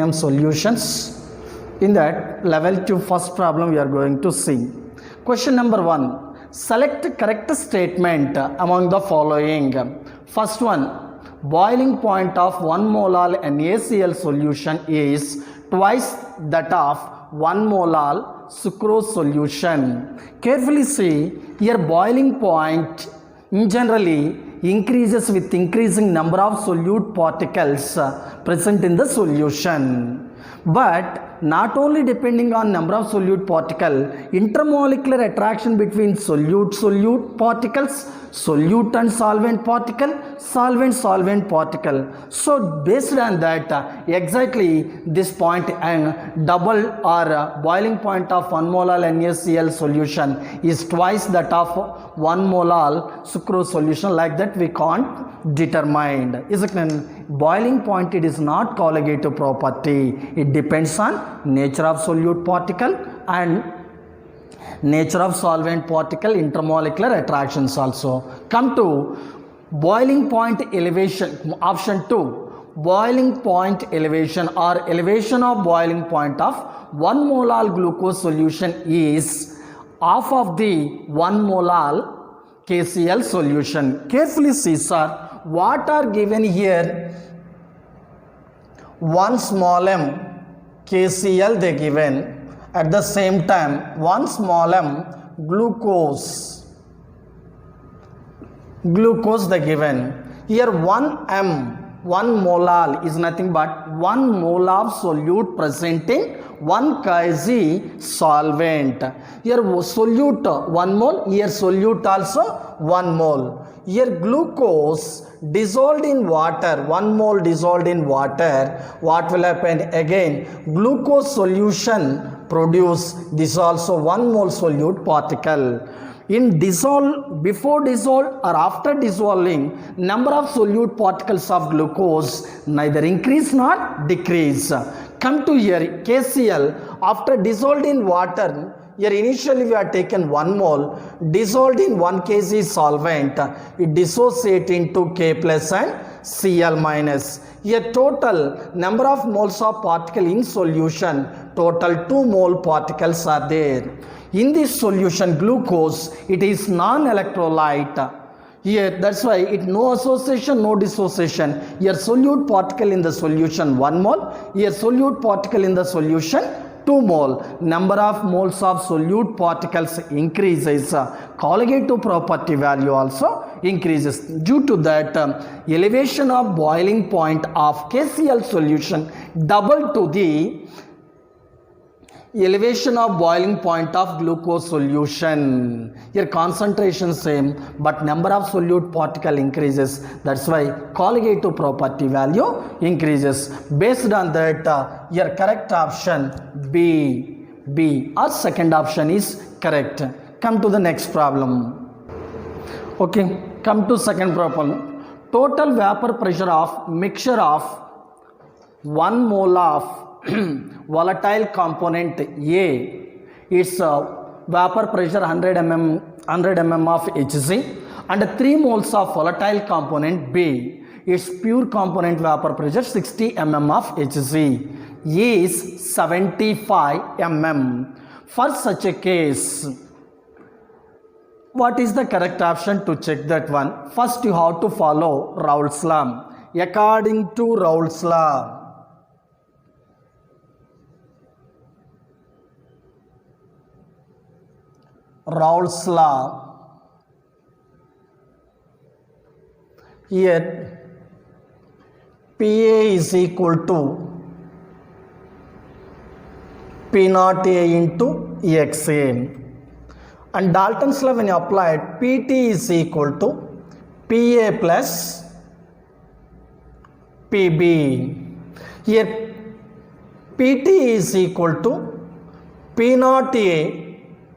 mm solutions. In that level 2 first problem we are going to see. Question number 1. Select correct statement among the following. First one, boiling point of 1 molar NaCl solution is twice that of 1 molar sucrose solution. Carefully see, here boiling point generally increases with increasing number of solute particles present in the solution. But not only depending on number of solute particle, intermolecular attraction between solute particles, solute and solvent solvent particle. So based on that, exactly this point and double or boiling point of 1 molar NaCl solution is twice that of 1 molar sucrose solution. Like that we can't determine. Is it boiling point? It is not colligative property. It depends on nature of solute particle and nature of solvent particle, intermolecular attractions also. Come to boiling point elevation, option 2. Boiling point elevation or elevation of boiling point of 1 molar glucose solution is half of the 1 molar KCl solution. Carefully see, sir, what are given here? 1 small m KCl they given. At the same time 1 small m glucose they given. Here 1 m 1 molar is nothing but 1 mole of solute presenting 1 kg solvent. Here solute 1 mole, here solute also 1 mole. Here glucose dissolved in water, 1 mole dissolved in water. What will happen? Again glucose solution produce this also 1 mole solute particle. In dissolve, before dissolve or after dissolving, number of solute particles of glucose neither increase nor decrease. Come to here KCl, after dissolved in water, here initially we are taken 1 mole, dissolved in 1 kg solvent, it dissociate into K plus and Cl minus. Here total number of moles of particle in solution, total 2 mole particles are there. In this solution glucose, it is non-electrolyte. Here that's why it no association, no dissociation. Here solute particle in the solution 1 mole, here solute particle in the solution 2 mole. Number of moles of solute particles increases. Colligative property value also increases. Due to that, elevation of boiling point of KCl solution double to the elevation of boiling point of glucose solution. Here concentration same, but number of solute particle increases. That's why colligative property value increases. Based on that, your correct option B or second option is correct. Come to the next problem. Okay, come to second problem. Total vapor pressure of mixture of 1 mole of volatile component A, its vapor pressure 100 mm of Hg, and 3 moles of volatile component B, its pure component vapor pressure 60 mm of Hg is 75 mm. For such a case, what is the correct option? To check that one, first you have to follow Raoult's law. According to Raoult's law, Raoult's law, here Pa is equal to P naught A into XA, and Dalton's law when you apply it, Pt is equal to Pa plus Pb. Here Pt is equal to P naught A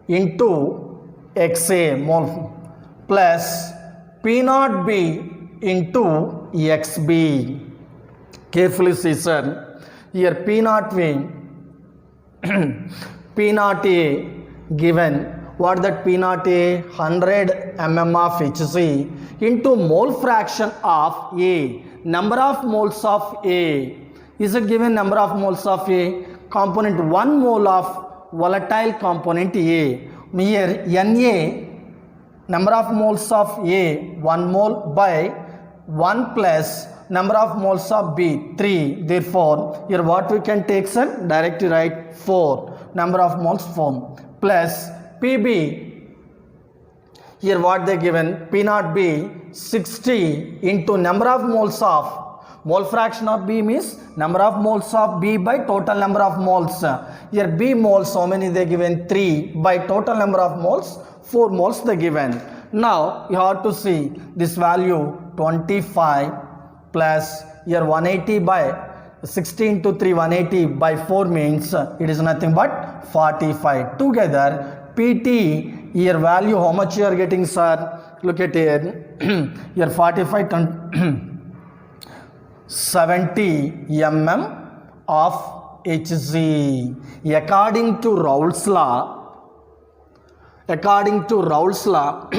into XA mole plus P naught B into XB. Carefully see, sir. Here P naught B, P naught A given. What that P naught A? 100 mm of Hg into mole fraction of A. Number of moles of A Is it given number of moles of A? Component 1 mole of volatile component A. Here Na, number of moles of A 1 mole by 1 plus number of moles of B 3. Therefore, here what we can take, sir? Directly write 4. Number of moles form plus Pb. Here what they given? P naught B 60 into number of moles of mole fraction of B means number of moles of B by total number of moles. Here B moles, how many they given? 3 by total number of moles 4 moles they given. Now you have to see this value 25 plus here 180 by 60 into 3 180 by 4 means it is nothing but 45. Together PT here value how much you are getting, sir? Look at here. Here 45 70 mm of Hg. According to Raoult's law,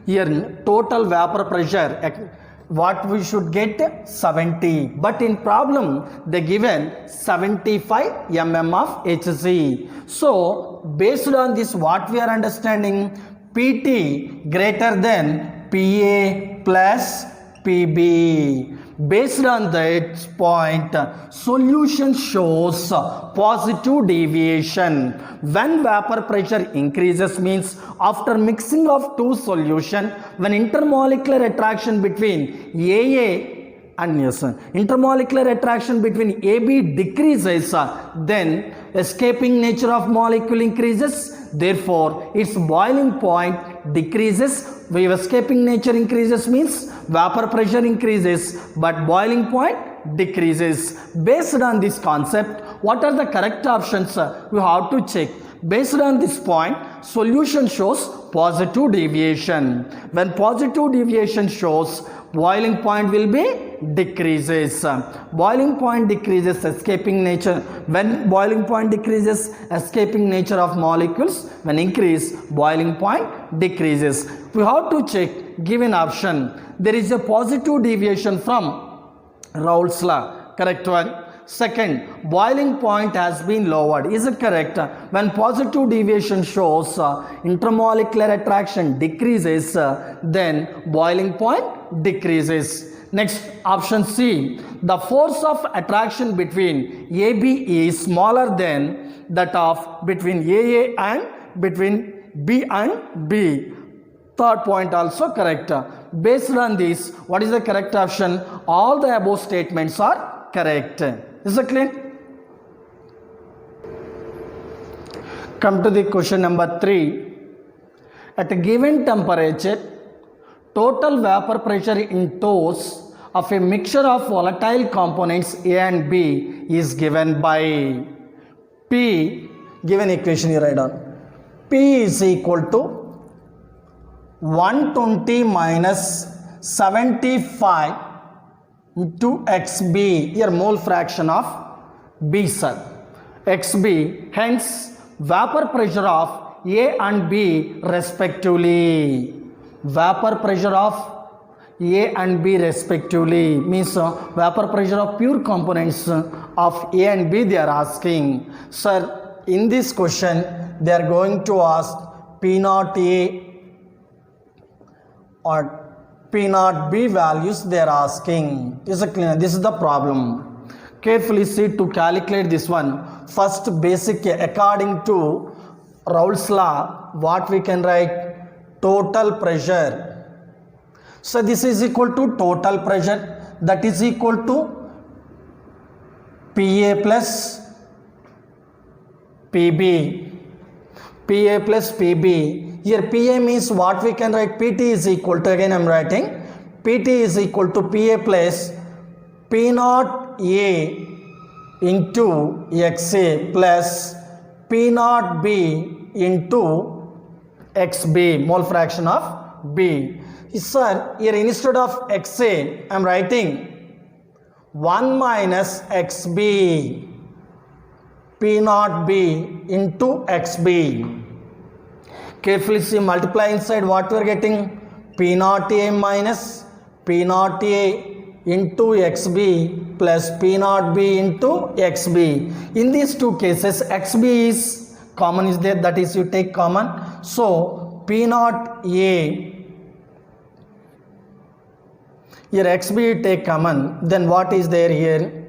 here total vapor pressure what we should get 70, but in problem they given 75 mm of Hg. So based on this what we are understanding, PT greater than PA plus PB. Based on that point, solution shows positive deviation. When vapor pressure increases means after mixing of two solution, when intermolecular attraction between AA and intermolecular attraction between AB decreases, then escaping nature of molecule increases. Therefore, its boiling point decreases. Wave escaping nature increases means vapor pressure increases, but boiling point decreases. Based on this concept, what are the correct options? We have to check. Based on this point, solution shows positive deviation. When positive deviation shows, boiling point will be decreases. Boiling point decreases, escaping nature. When boiling point decreases, escaping nature of molecules. When increase, boiling point decreases. We have to check given option. There is a positive deviation from Raoult's law. Correct one. Second, boiling point has been lowered. Is it correct? When positive deviation shows intermolecular attraction decreases, then boiling point decreases. Next, option C. The force of attraction between AB is smaller than that of between AA and between B and B. Third point also correct. Based on this, what is the correct option? All the above statements are correct. Is it clear? Come to the question number 3. At a given temperature, total vapor pressure in torus of a mixture of volatile components A and B is given by P. Given equation you write down. P is equal to 120 minus 75 into XB, here mole fraction of B sir, XB, hence vapor pressure of A and B respectively. Vapor pressure of A and B respectively means vapor pressure of pure components of A and B they are asking. Sir, in this question they are going to ask P naught A or P naught B values they are asking. Is it clear? This is the problem. Carefully see to calculate this one. First basic, according to Raoult's law, what we can write? Total pressure. So this is equal to total pressure, that is equal to PA plus PB. PA plus PB. Here PA means what we can write? PT is equal to, again I am writing, PT is equal to PA plus P naught A into XA plus P naught B into XB, mole fraction of B. Sir, here instead of XA I am writing 1 minus XB P naught B into XB. Carefully see, multiply inside what we are getting? P naught A minus P naught A into xb plus P naught b into xb. In these two cases, xb is common is there, that is you take common. So P naught a, here xb you take common, then what is there here?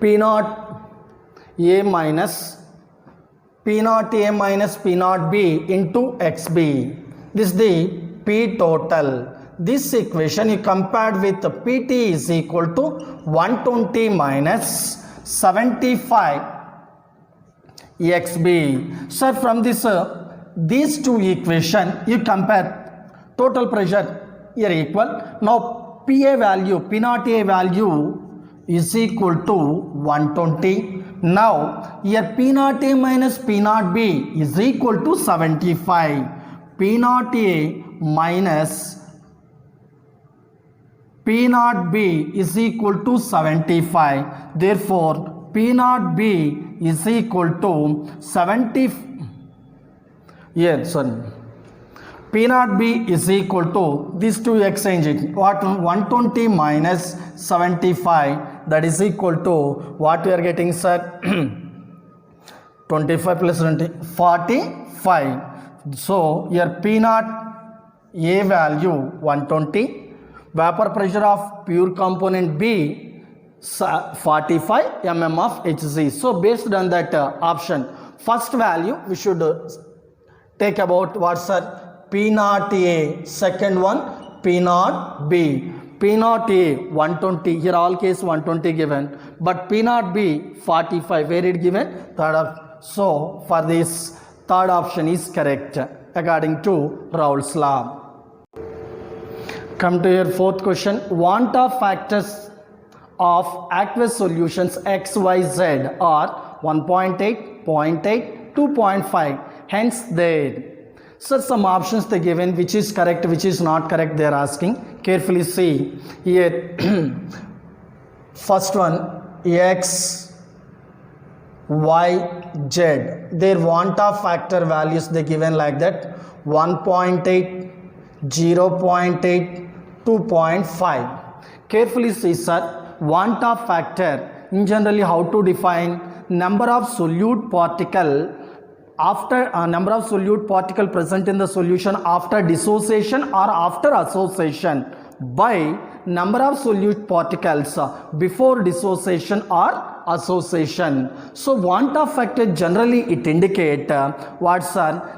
P naught a minus P naught a minus P naught b into xb. This is the P total. This equation you compared with Pt is equal to 120 minus 75 xb. Sir, from this these two equation you compare total pressure here equal. Now Pa value, P naught a value is equal to 120. Now here P naught a minus P naught b is equal to 75. P naught a minus P naught b is equal to 75. Therefore P naught b is equal to 70. Yes, sorry. P naught b is equal to, these two exchange it, what, 120 minus 75, that is equal to what we are getting, sir? 25 plus 20, 45. So here P naught a value 120, vapor pressure of pure component B 45 mm of Hg. So based on that option, first value we should take about what, sir? P naught A, second one P naught B. P naught A 120, here all case 120 given, but P naught B 45, where it given? Third option. So for this, third option is correct according to Raoult's law. Come to your fourth question. Want of factors of aqueous solutions X, Y, Z are 1.8, 0.8, 2.5. Hence there. So some options they given, which is correct, which is not correct, they are asking. Carefully see here. First one, X, Y, Z. Their want of factor values they given like that: 1.8, 0.8, 2.5. Carefully see, sir. Want of factor, in generally how to define? Number of solute particle after number of solute particle present in the solution after dissociation or after association by number of solute particles before dissociation or association. So want of factor generally it indicate what's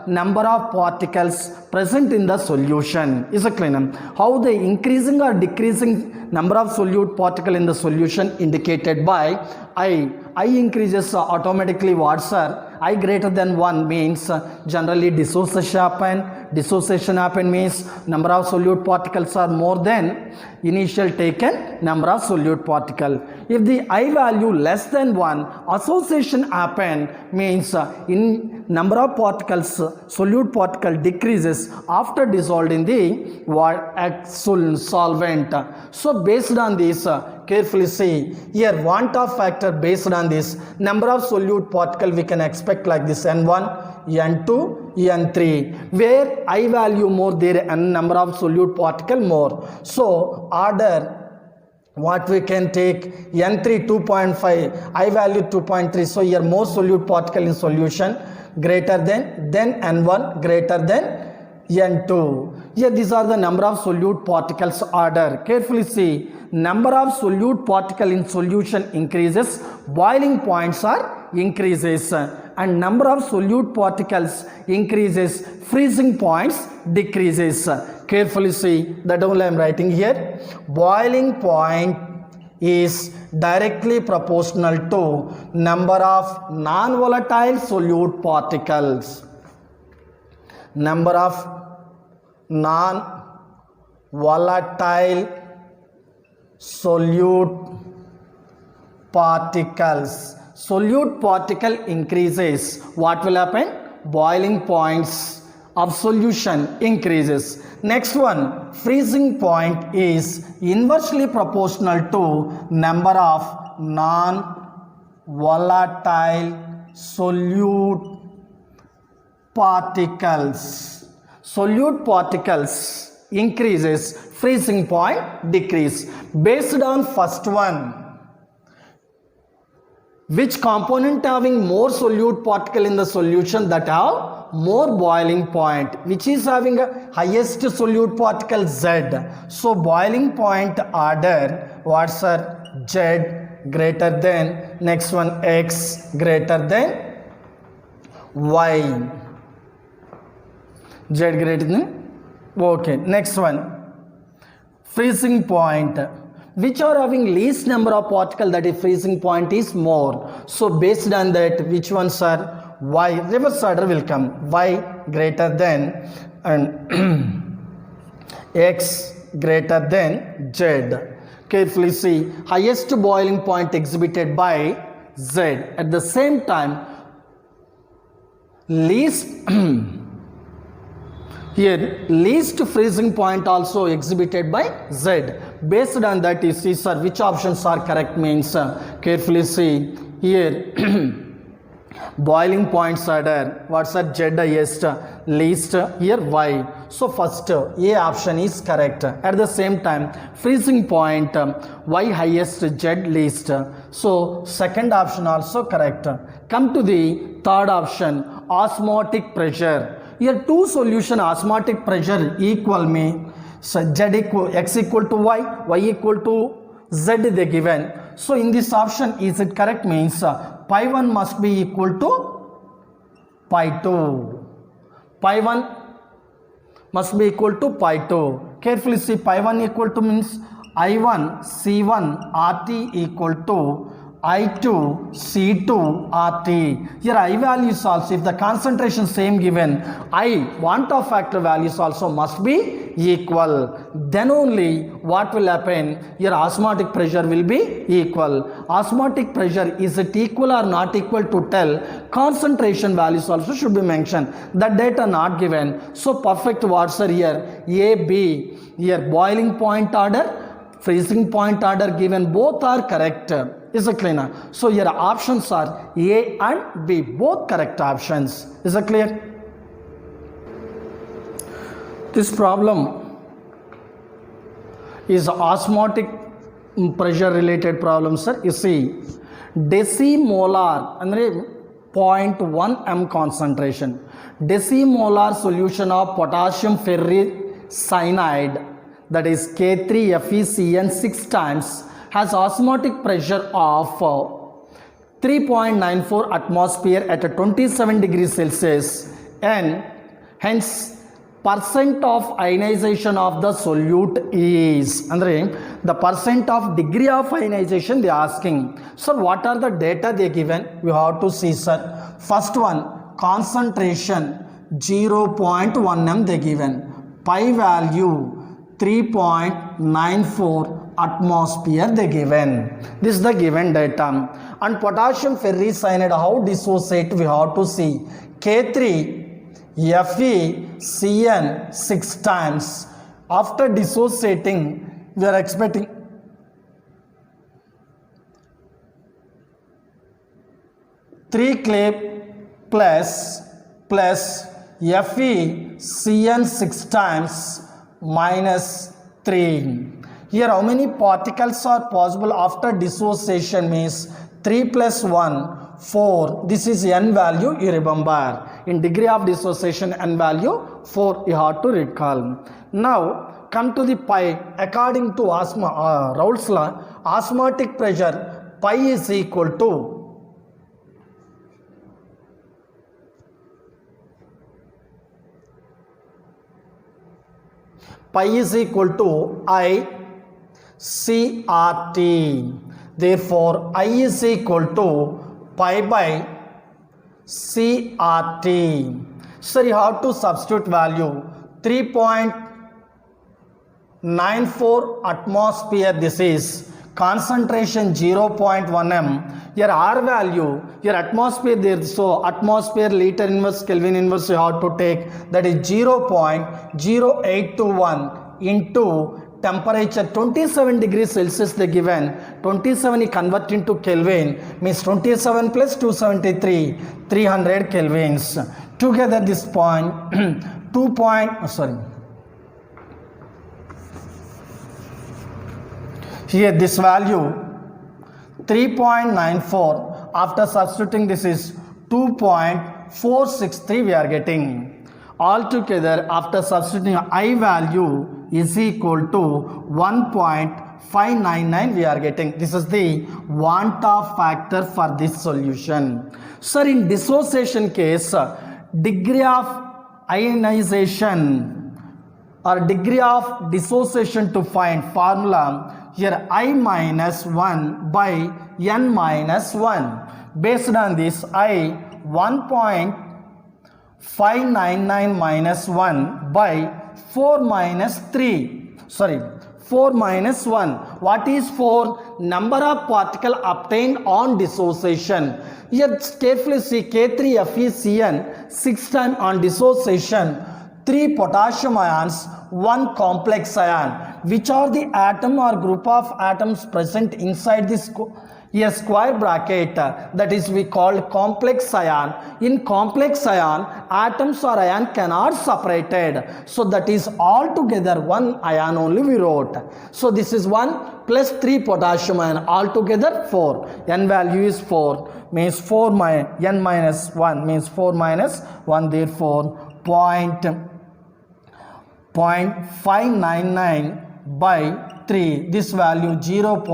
number of particles present in the solution. Is it clear? How the increasing or decreasing number of solute particle in the solution indicated by I. I increases automatically what's I greater than 1 means generally dissociation happen means number of solute particles are more than initial taken number of solute particle. If the I value less than 1, association happen means in number of particles, solute particle decreases after dissolved in the solvent. So based on this, carefully see here, want of factor based on this number of solute particle we can expect like this: N1, N2, N3, where I value more there and number of solute particle more. So order what we can take, N3 2.5, I value 2.3, so here more solute particle in solution greater than, then N1 greater than N2. Here these are the number of solute particles order. Carefully see, number of solute particle in solution increases, boiling points are increases, and number of solute particles increases, freezing points decreases. Carefully see, that only I am writing here. Boiling point is directly proportional to number of non-volatile solute particles. Number of non-volatile solute particles. solute particle increases, what will happen? Boiling points of solution increases. Next one, freezing point is inversely proportional to number of non-volatile solute particles. Solute particles increases, freezing point decrease. Based on first one, which component having more solute particle in the solution that have more boiling point, which is having a highest solute particle Z. So boiling point order, what's our Z greater than, next one X greater than Y. Z greater than, okay. Next one, freezing point, which are having least number of particle, that is freezing point is more. So based on that, which ones are Y, reverse order will come, Y greater than and X greater than Z. Carefully see, highest boiling point exhibited by Z, at the same time least here least freezing point also exhibited by Z. Based on that, you see sir which options are correct means, carefully see here boiling points order, what's that? Z highest, least, here Y. So first A option is correct. At the same time freezing point Y highest, Z least. So second option also correct. Come to the third option, osmotic pressure. Here two solution osmotic pressure equal me, so Z equal, X equal to Y, Y equal to Z they given. So in this option, is it correct means pi 1 must be equal to pi 2. Pi 1 must be equal to pi 2. Carefully see, pi 1 equal to means I1 C1 RT equal to I2 C2 RT. Here I values also, if the concentration same given, I want of factor values also must be equal. Then only what will happen? Your osmotic pressure will be equal. Osmotic pressure, is it equal or not equal to tell? Concentration values also should be mentioned. The data not given. So perfect words are here A, B. Here boiling point order, freezing point order given, both are correct. Is it clear? So your options are A and B, both correct options. Is it clear? This problem is osmotic pressure related problem, sir. You see, decimolar andre 0.1 m concentration, decimolar solution of potassium ferricyanide, that is K3FeCN 6 times, has osmotic pressure of 3.94 atmosphere at 27 degrees Celsius, and hence percent of ionization of the solute is, andre the percent of degree of ionization they are asking. So what are the data they given? We have to see, sir. First one, concentration 0.1 m they given, pi value 3.94 atmosphere they given. This is the given data. And potassium ferricyanide, how dissociate we have to see. K3FeCN 6 times. After dissociating, we are expecting three clay plus FeCN 6 times minus 3. Here how many particles are possible after dissociation means 3 plus 1, 4. This is n value, you remember. In degree of dissociation, n value 4 you have to recall. Now come to the pi. According to Raoult's law, osmotic pressure pi is equal to I CRT. Therefore, I is equal to pi by CRT. So you have to substitute value 3.94 atmosphere. This is concentration 0.1 m, your R value, your atmosphere there, so atmosphere liter inverse Kelvin inverse you have to take, that is 0.0821 into temperature 27 degrees Celsius they given, 27 is convert into Kelvin, means 27 plus 273, 300 Kelvins. Together this point, here this value 3.94, after substituting this is 2.463 we are getting. Altogether after substituting I value is equal to 1.599 we are getting. This is the want of factor for this solution. Sir, in dissociation case, degree of ionization or degree of dissociation to find formula, here I minus 1 by n minus 1. Based on this, I 1.599 minus 1 by 4 minus 1. What is 4? Number of particle obtained on dissociation. Here carefully see K3FeCN 6 times on dissociation, 3 potassium ions, 1 complex ion. Which are the atom or group of atoms present inside this square bracket? That is we call complex ion. In complex ion, atoms or ion cannot separated. So that is altogether 1 ion only we wrote. So this is 1 plus 3 potassium ion, altogether 4. N value is 4, means 4 n minus 1 means 4 minus 1, therefore 0.599 by 3, this value 0.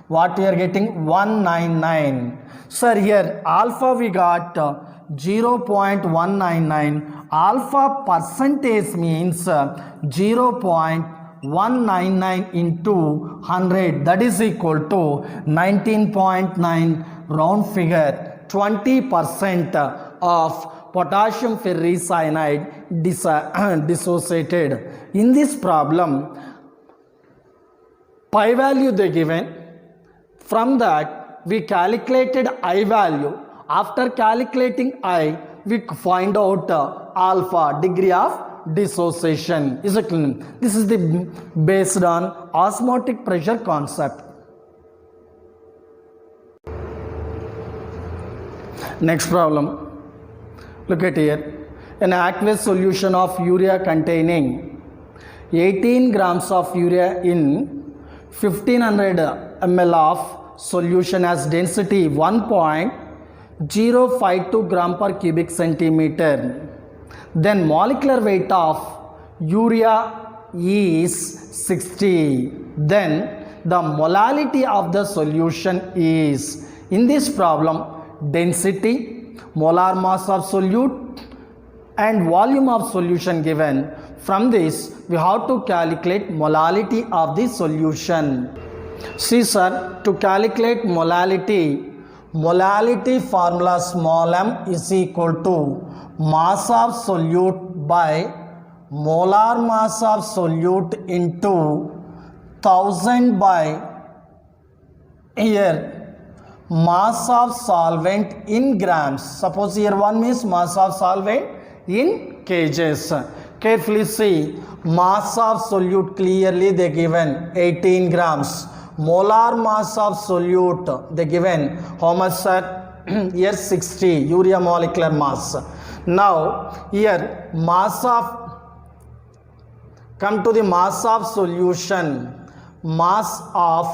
What we are getting? 199. Sir, here alpha we got 0.199. Alpha percentage means 0.199 into 100, that is equal to 19.9, round figure. 20% of potassium ferricyanide dissociated. In this problem, pi value they given. From that we calculated I value. After calculating I, we find out alpha, degree of dissociation. Is it clear? This is the based on osmotic pressure concept. Next problem. Look at here. An aqueous solution of urea containing 18 grams of urea in 1500 ml of solution has density 1.052 gram per cubic centimeter. Then molecular weight of urea is 60. Then the molality of the solution is, in this problem, density, molar mass of solute and volume of solution given. From this we have to calculate molality of the solution. See sir, to calculate molality formula small m is equal to mass of solute by molar mass of solute into 1000 by here mass of solvent in grams. Suppose here 1 means mass of solvent in kgs. Carefully see, mass of solute clearly they given 18 grams. Molar mass of solute they given how much sir? Here 60, urea molecular mass. Now here mass of, come to the mass of solution. Mass of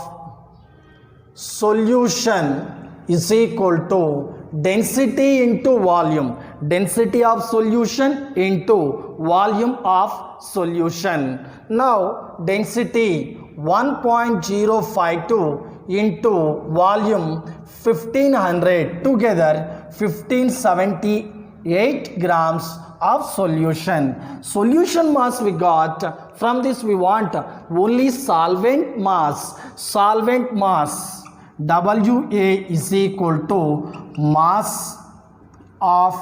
solution is equal to density into volume. Density of solution into volume of solution. Now density 1.052 into volume 1500, together 1578 grams of solution. Solution mass we got. From this we want only solvent mass. Solvent mass WA is equal to mass of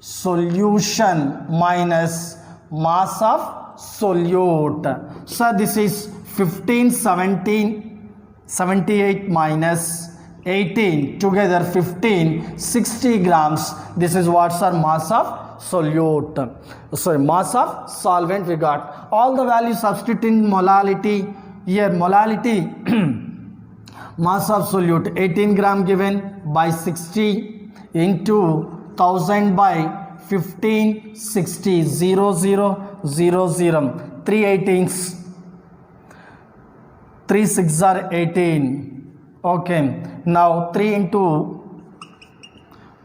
solution minus mass of solute. So this is 15, 17, 78 minus 18 together 15, 60 grams. This is what's our mass of solute. Sorry, mass of solvent we got. All the values substitute in molality. Here molality mass of solute 18 gram given by 60 into 1000 by 15, 60, 0, 0, 0, 0. 3 18s. 3 6 are 18. Okay, now 3 into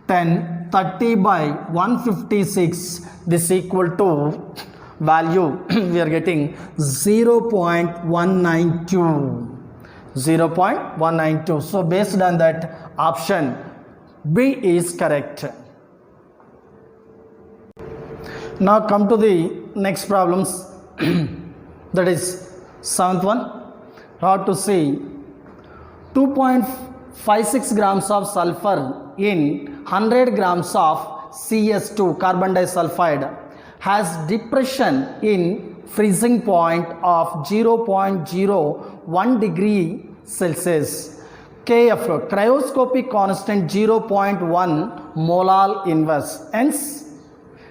10, 30 by 156. This equal to value we are getting 0.192. 0.192. So based on that, option B is correct. Now come to the next problems. That is 7th one. How to see 2.56 grams of sulfur in 100 grams of CS2 carbon disulfide has depression in freezing point of 0.01 degree Celsius. Kf cryoscopic constant 0.1 molal inverse. Hence,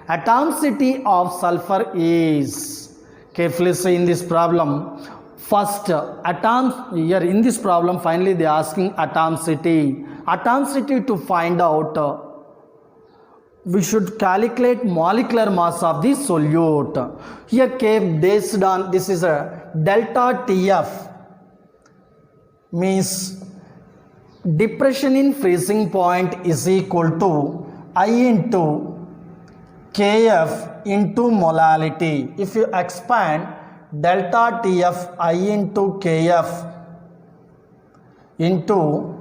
atomicity of sulfur is. Carefully see in this problem. First, atoms here in this problem, finally they are asking atomicity. Atomicity to find out, we should calculate molecular mass of the solute. Here K based on, this is a delta TF, means depression in freezing point is equal to I into Kf into molality. If you expand delta TF I into Kf into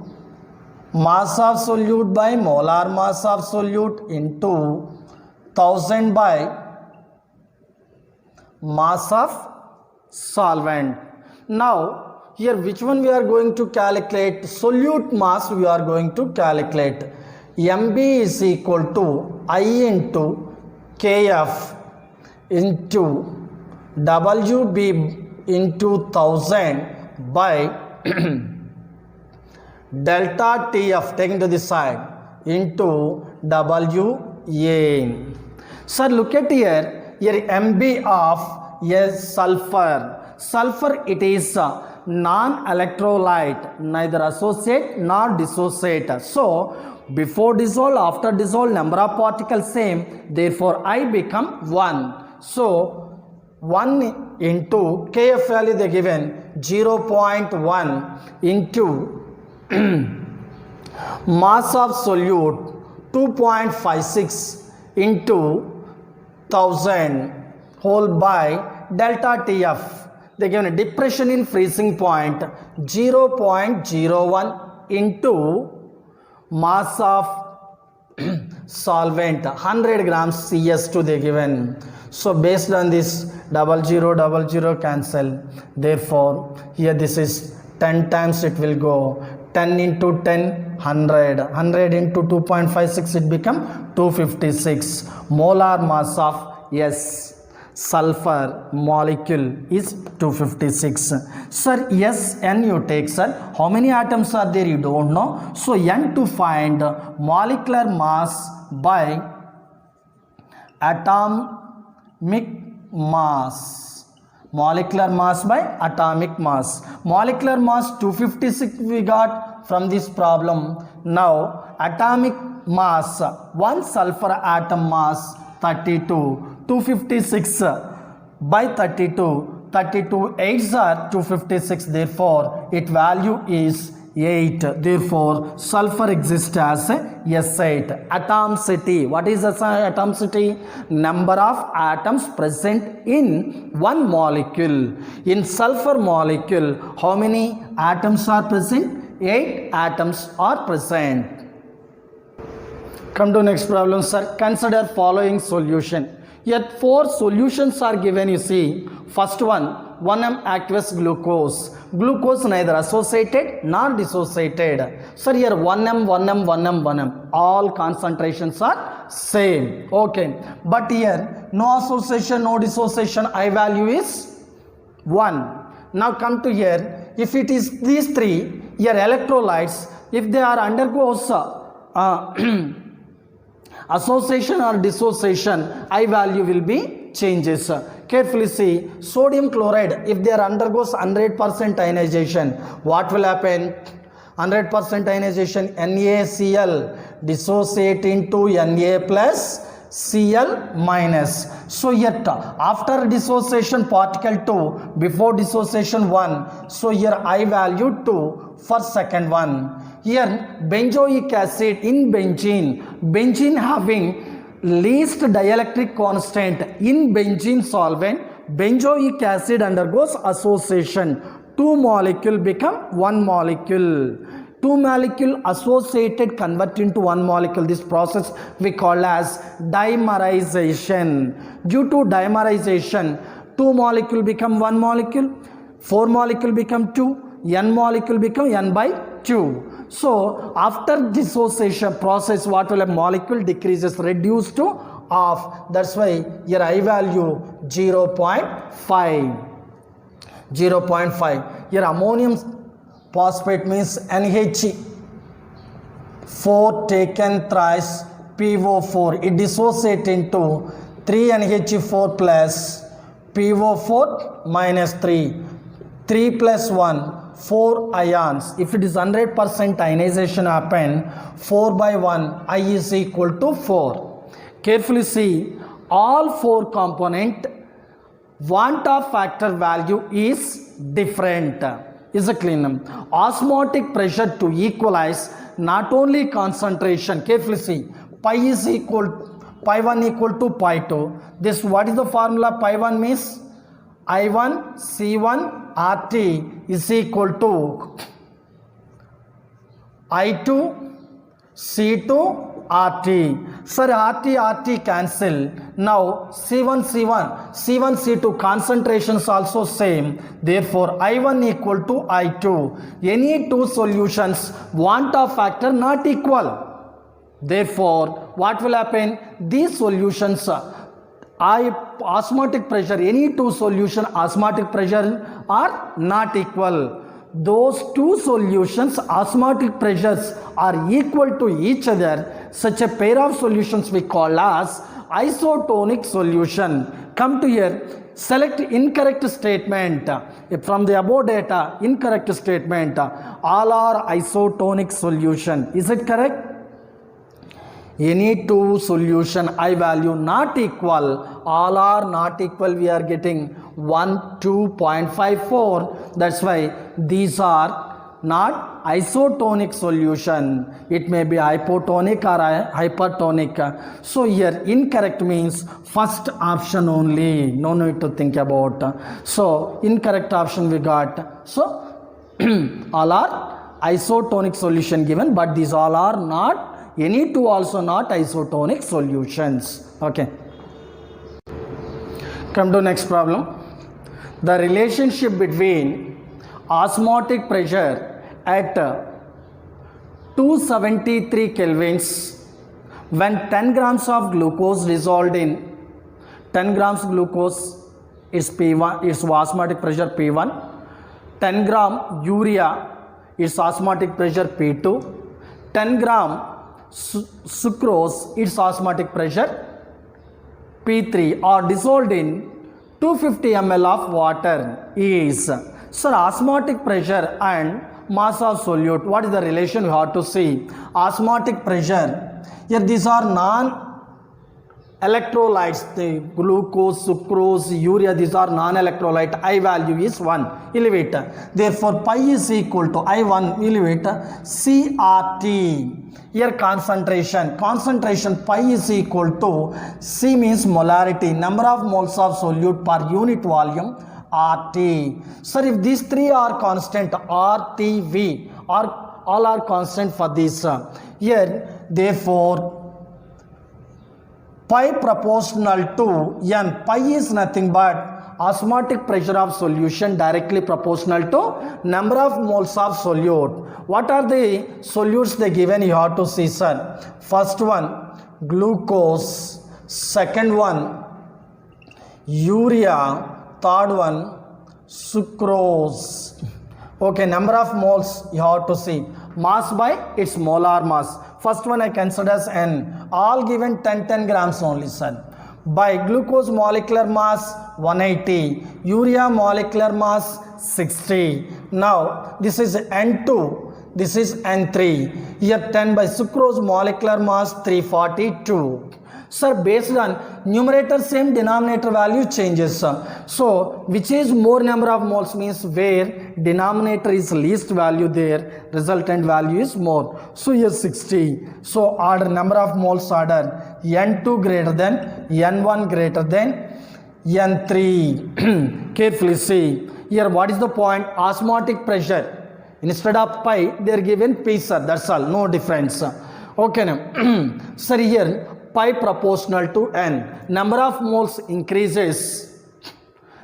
mass of solute by molar mass of solute into 1000 by mass of solvent. Now here which one we are going to calculate? Solute mass we are going to calculate. MB is equal to I into Kf into WB into 1000 by delta TF taken to the side into WA. Sir, look at here MB of sulfur. Sulfur, it is non-electrolyte, neither associate nor dissociate. So before dissolve, after dissolve, number of particles same, therefore I become 1. So 1 into Kf value they given 0.1 into mass of solute 2.56 into 1000 whole by delta TF. They given a depression in freezing point 0.01 into mass of solvent 100 grams CS2 they given. So based on this 00 cancel. Therefore here this is 10 times it will go. 10 into 10 100. 100 into 2.56 it become 256. Molar mass of sulfur molecule is 256. Sir, N you take, sir. How many atoms are there? You don't know. So N to find molecular mass by atomic mass. Molecular mass by atomic mass. Molecular mass 256 we got from this problem. Now atomic mass, one sulfur atom mass 32. 256 by 32. 32 8s are 256. Therefore its value is 8. Therefore sulfur exists as S8. Atomicity. What is atomicity? Number of atoms present in one molecule. In sulfur molecule, how many atoms are present? 8 atoms are present. Come to next problem, sir. Consider following solution. Yet 4 solutions are given, you see. First one, 1m aqueous glucose. Glucose neither associated nor dissociated. So here 1m. All concentrations are same. Okay. But here no association, no dissociation. I value is 1. Now come to here. If it is these three, your electrolytes, if they are undergoes association or dissociation, I value will be changes. Carefully see, sodium chloride, if they are undergoes 100% ionization, what will happen? 100% ionization, NaCl dissociate into Na plus Cl minus. So yet after dissociation particle 2, before dissociation 1, so here I value 2 for second one. Here benzoic acid in benzene having least dielectric constant in benzene solvent, benzoic acid undergoes association. Two molecule become one molecule. Two molecule associated convert into one molecule. This process we call as dimerization. Due to dimerization, two molecule become one molecule, four molecule become two, n molecule become n by 2. So after dissociation process, what will a molecule decreases, reduced to half. That's why your I value 0.5. 0.5. Your ammonium phosphate means NH4 taken thrice PO4. It dissociates into 3 NH4 plus PO4 minus 3. 3 plus 1. 4 ions. If it is 100% ionization happen, 4 by 1, I is equal to 4. Carefully see, all 4 component want of factor value is different. Is a clean. Osmotic pressure to equalize not only concentration. Carefully see, pi is equal, pi 1 equal to pi 2. This, what is the formula? Pi 1 means I1 C1 RT is equal to I2 C2 RT. Sir, RT cancel. Now C1 C2 concentrations also same. Therefore I1 equal to I2. Any two solutions want of factor not equal. Therefore what will happen? These solutions osmotic pressure, any two solution osmotic pressure are not equal. Those two solutions osmotic pressures are equal to each other. Such a pair of solutions we call as isotonic solution. Come to here, select incorrect statement. From the above data, incorrect statement. All are isotonic solution. Is it correct? Any two solution I value not equal, all are not equal, we are getting 1, 2.54. That's why these are not isotonic solution. It may be hypotonic or hypertonic. So here incorrect means first option only, no need to think about. So incorrect option we got. So all are isotonic solution given, but these all are not, any two also not isotonic solutions. Okay. Come to next problem. The relationship between osmotic pressure at 273 kelvins when 10 grams of glucose dissolved in 10 grams glucose is P1, its osmotic pressure P1. 10 gram urea its osmotic pressure P2. 10 gram sucrose its osmotic pressure P3 are dissolved in 250 ml of water is. So osmotic pressure and mass of solute, what is the relation we have to see? Osmotic pressure, here these are non-electrolytes, the glucose, sucrose, urea, these are non-electrolyte. I value is 1, elevate. Therefore pi is equal to I1, elevate, CRT. Here concentration pi is equal to C means molarity, number of moles of solute per unit volume, RT. Sir, if these three are constant, RTV, all are constant for this. Here, therefore, pi proportional to n. Pi is nothing but osmotic pressure of solution directly proportional to number of moles of solute. What are the solutes they given? You have to see, sir. First one glucose, second one urea, third one sucrose. Okay, number of moles you have to see. Mass by its molar mass. First one I consider as N. All given 10 grams only, sir. By glucose molecular mass 180. Urea molecular mass 60. Now this is N2. This is N3. Here 10 by sucrose molecular mass 342. Sir, based on numerator same, denominator value changes. So which is more number of moles means where denominator is least value, there resultant value is more. So here 60. So order number of moles order N2 greater than N1 greater than N3. Carefully see. Here what is the point? Osmotic pressure. Instead of pi they are given P, sir. That's all. No difference. Okay now. Sir, here pi proportional to n. Number of moles increases.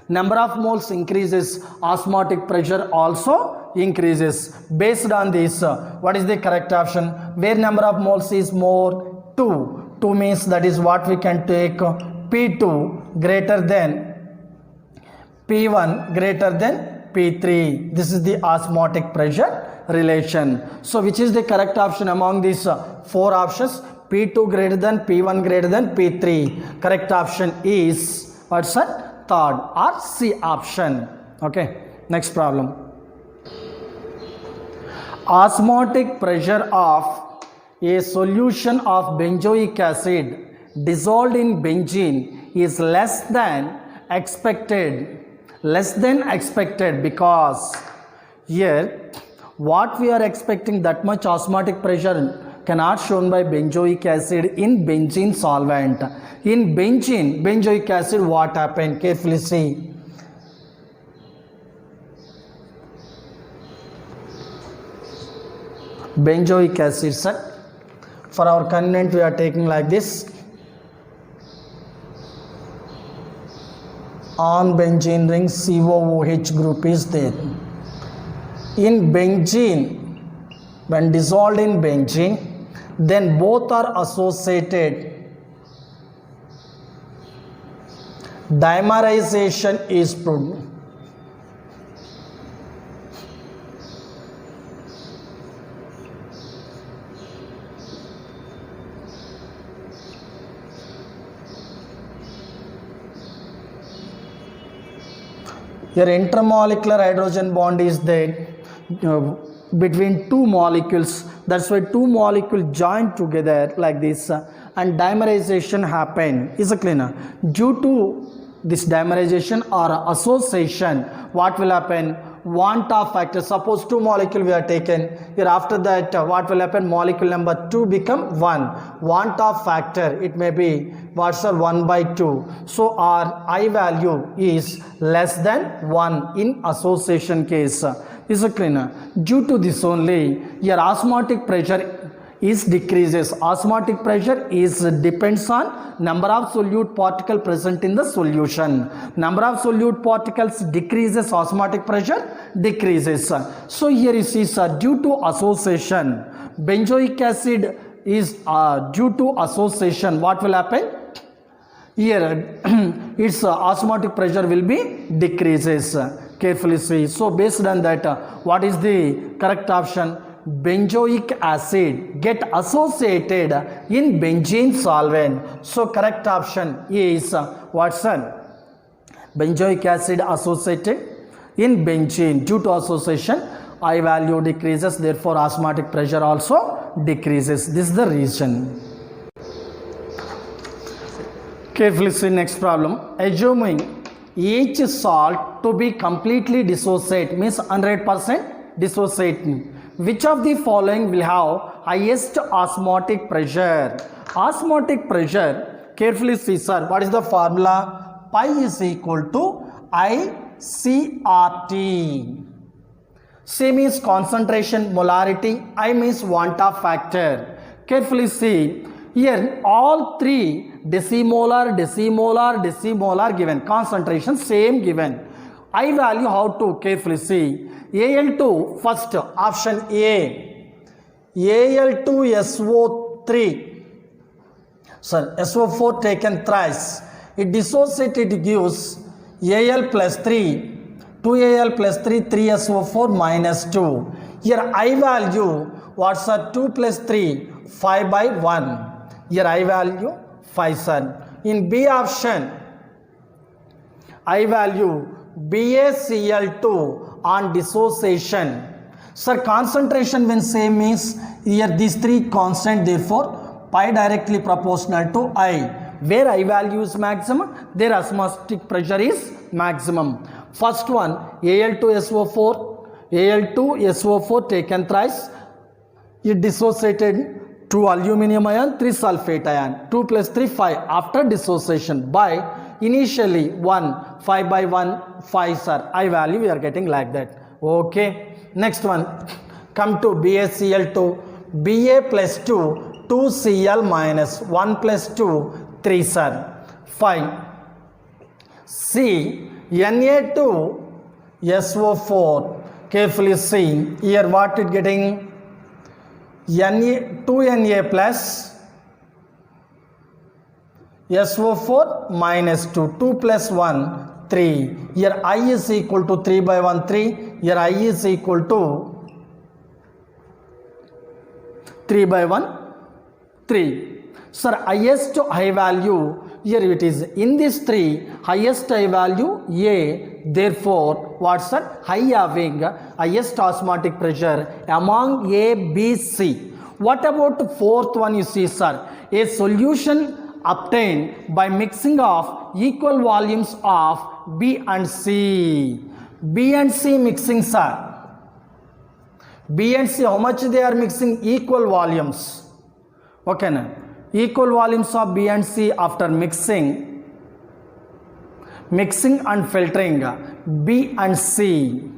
Number of moles increases. Osmotic pressure also increases. Based on this, what is the correct option? Where number of moles is more? 2. 2 means that is what we can take P2 greater than P1 greater than P3. This is the osmotic pressure relation. So which is the correct option among these 4 options? P2 greater than P1 greater than P3. Correct option is what's that? Third or C option. Okay, next problem. Osmotic pressure of a solution of benzoic acid dissolved in benzene is less than expected. Less than expected because here what we are expecting, that much osmotic pressure cannot shown by benzoic acid in benzene solvent. In benzene, benzoic acid, what happened? Carefully see. Benzoic acid, sir. For our convenience we are taking like this. On benzene ring COOH group is there. In benzene, when dissolved in benzene, then both are associated. Dimerization is produced. Here intermolecular hydrogen bond is there between two molecules. That's why two molecules join together like this and dimerization happen. Is it clear? Due to this dimerization or association, what will happen? Want of factor. Suppose two molecule we are taken. Here after that what will happen? Molecule number 2 become 1. Want of factor, it may be what's 1 by 2. So our I value is less than 1 in association case. Is it clear? Due to this only your osmotic pressure is decreases. Osmotic pressure is depends on number of solute particle present in the solution. Number of solute particles decreases, osmotic pressure decreases. So here you see, sir, due to association, benzoic acid is due to association, what will happen? Here its osmotic pressure will be decreases. Carefully see. So based on that, what is the correct option? Benzoic acid get associated in benzene solvent. So correct option is Watson. Benzoic acid associated in benzene. Due to association, I value decreases, therefore osmotic pressure also decreases. This is the reason. Carefully see next problem. Assuming each salt to be completely dissociate means 100% dissociating. Which of the following will have highest osmotic pressure? Osmotic pressure, carefully see, sir, what is the formula? Pi is equal to ICRT. C means concentration, molarity, I means want of factor. Carefully see, here all three decimolar, decimolar, decimolar given, concentration same given. I value how to carefully see. Al2 first option A, Al2SO3, sir, SO4 taken thrice, it dissociated, it gives Al plus 3 to 2Al plus 3, 3SO4 minus 2. Here I value, what's that? 2 plus 3, 5 by 1. Here I value 5, sir. In B option, I value BaCl2 on dissociation. Sir, concentration when same means here these three constant, therefore pi directly proportional to I. Where I value is maximum, their osmotic pressure is maximum. First one, Al2SO4 taken thrice, it dissociated 2 aluminum ion, 3 sulfate ion, 2 plus 3, 5 after dissociation by initially 1, 5 by 1, 5, sir. I value we are getting like that. Okay. Next one, come to BaCl2, Ba plus 2, 2Cl minus 1 plus 2, 3, sir. 5. C, Na2SO4. Carefully see. Here what it getting? 2Na plus SO4 minus 2. 2 plus 1, 3. Here I is equal to 3 by 1, 3. Here I is equal to 3 by 1, 3. Sir, highest high value, here it is in this 3, highest high value A, therefore what's that? High having highest osmotic pressure among A, B, C. What about the fourth one you see, sir? A solution obtained by mixing of equal volumes of B and C. B and C mixing, sir. B and C, how much they are mixing? Equal volumes. Okay, na? Equal volumes of B and C after mixing and filtering B and C.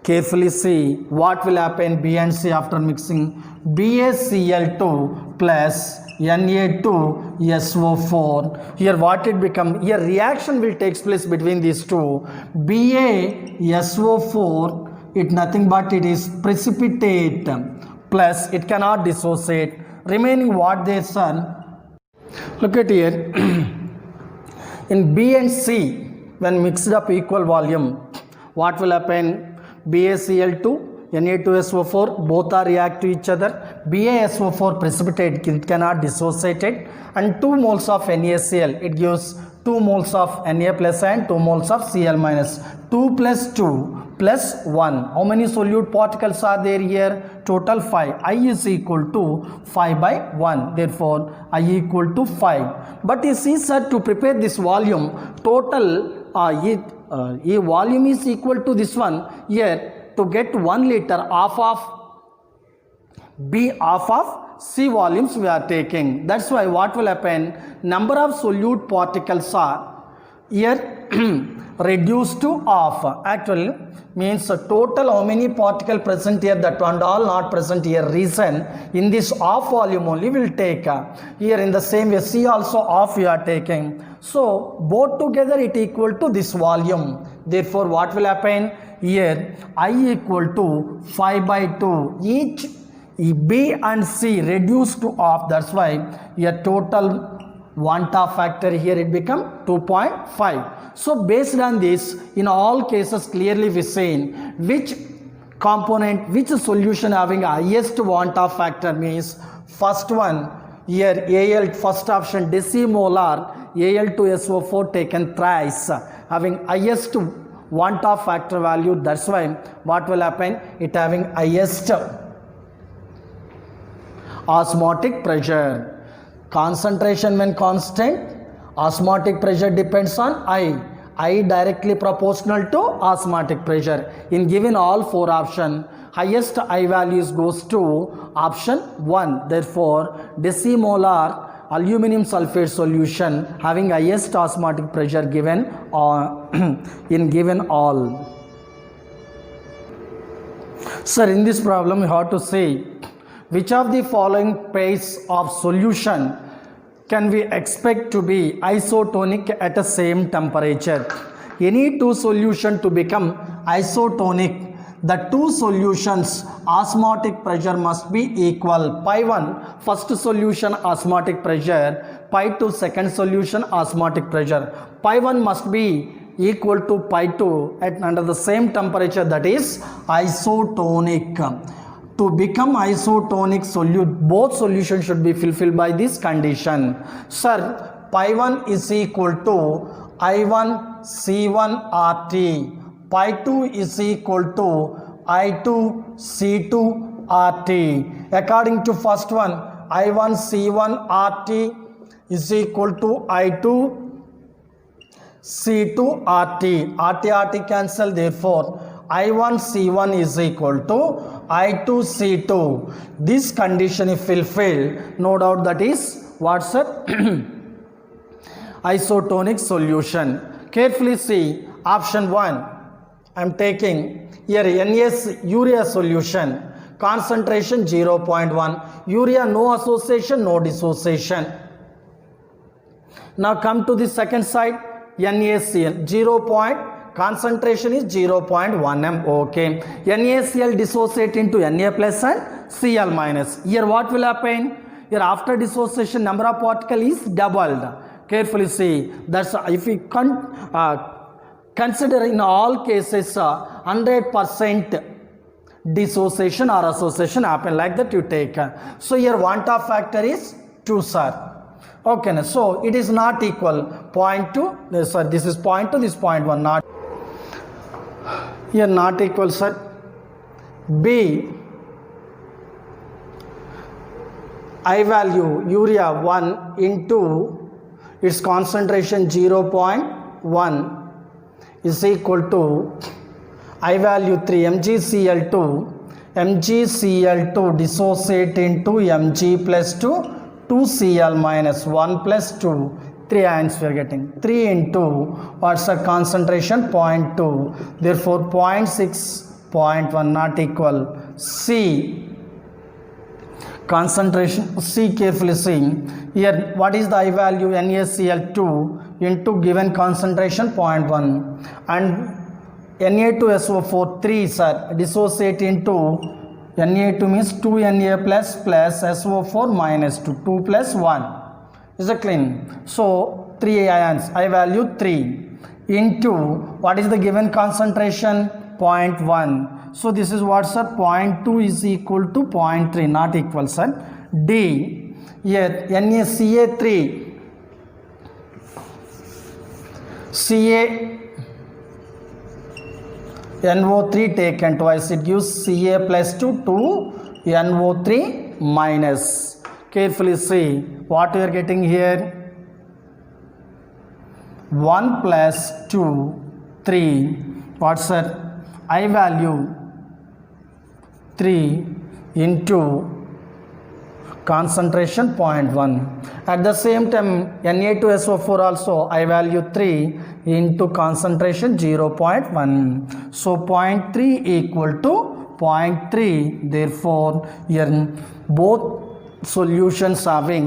Carefully see what will happen B and C after mixing. BaCl2 plus Na2SO4. Here what it become? Here reaction will take place between these two. BaSO4, it nothing but it is precipitate plus it cannot dissociate. Remaining what there, son? Look at here. In B and C, when mixed up equal volume, what will happen? BaCl2, Na2SO4, both are react to each other. BaSO4 precipitate, it cannot dissociate it, and 2 moles of NaCl, it gives 2 moles of Na plus and 2 moles of Cl minus. 2 plus 2 plus 1. How many solute particles are there here? Total 5. I is equal to 5 by 1. Therefore, I equal to 5. But you see, sir, to prepare this volume, total a volume is equal to this one. Here, to get 1 liter half of B, half of C volumes we are taking. That's why what will happen? Number of solute particles are here reduced to half. Actually means total how many particle present here, that one all not present here. Reason in this half volume only will take. Here in the same way C also half we are taking. So both together it equal to this volume. Therefore what will happen? Here I equal to 5 by 2. Each B and C reduced to half. That's why here total one-half factor here it become 2.5. So based on this, in all cases clearly we seen which component, which solution having highest one-half factor means first one here Al, first option decimolar Al2SO4 taken thrice having highest one-half factor value. That's why what will happen? It having highest osmotic pressure. Concentration when constant, osmotic pressure depends on I directly proportional to osmotic pressure. In given all 4 options, highest I values goes to option 1. Therefore, decimolar aluminum sulfate solution having highest osmotic pressure given in given all. Sir, in this problem you have to say which of the following pairs of solution can we expect to be isotonic at the same temperature? Any two solution to become isotonic, the two solutions osmotic pressure must be equal. Pi 1 first solution osmotic pressure, pi 2 second solution osmotic pressure. Pi 1 must be equal to pi 2 at under the same temperature, that is isotonic. To become isotonic both solutions should be fulfilled by this condition. Sir, pi 1 is equal to I1 C1 RT. Pi 2 is equal to I2 C2 RT. According to first one, I1 C1 RT is equal to I2 C2 RT. RT cancel, therefore I1 C1 is equal to I2 C2. This condition is fulfilled, no doubt that is what's a isotonic solution. Carefully see option 1. I am taking here NS urea solution. Concentration 0.1. Urea no association, no dissociation. Now come to the second side. NaCl 0. Concentration is 0.1 m. Okay. NaCl dissociate into Na plus and Cl minus. Here what will happen? Here after dissociation number of particles is doubled. Carefully see. That's if we consider in all cases 100% dissociation or association happen, like that you take. So here want of factor is 2, sir. Okay, so it is not equal 0.2, sir, this is 0.2, this 0.1, not here, not equal, sir. B, I value urea 1 into its concentration 0.1 is equal to I value 3 MgCl2. MgCl2 dissociate into Mg plus 2, 2Cl minus 1 plus 2. 3 ions we are getting. 3 into what's the concentration? 0.2. Therefore 0.6, 0.1 not equal. C, concentration C, carefully see. Here what is the I value? NaCl2 into given concentration 0.1 and Na2SO4 3, sir, dissociate into Na2 means 2Na plus SO4 minus 2, 2 plus 1. Is it clean? So 3 ions, I value 3 into what is the given concentration? 0.1. So this is what, sir? 0.2 is equal to 0.3, not equal, sir. D, here NaCa3 NO3 taken twice, it gives Ca plus 2 to NO3 minus. Carefully see what we are getting here. 1 plus 2, 3. What's that? I value 3 into concentration 0.1. At the same time, Na2SO4 also I value 3 into concentration 0.1. So 0.3 equal to 0.3. Therefore, here both solutions having